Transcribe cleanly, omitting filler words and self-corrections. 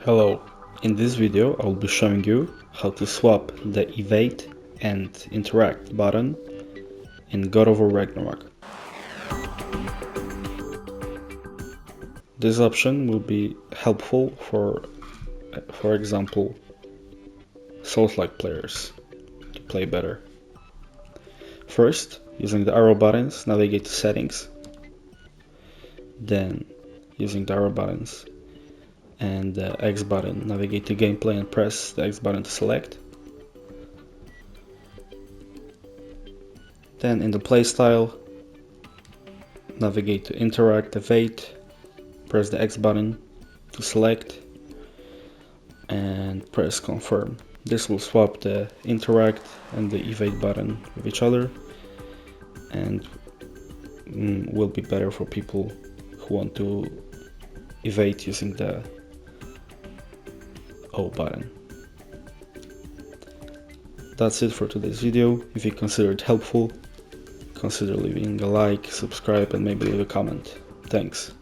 Hello, in this video I will be showing you how to swap the evade and interact button in God of War Ragnarök. This option will be helpful for example, Souls-like players to play better. First, using the arrow buttons, navigate to settings. Then, using the arrow buttons and the X button, navigate to gameplay and press the X button to select. Then in the playstyle, navigate to interact, evade, press the X button to select and press confirm. This will swap the interact and the evade button with each other and will be better for people who want to evade using the O button. That's it for today's video. If you consider it helpful, consider leaving a like, subscribe and maybe leave a comment. Thanks.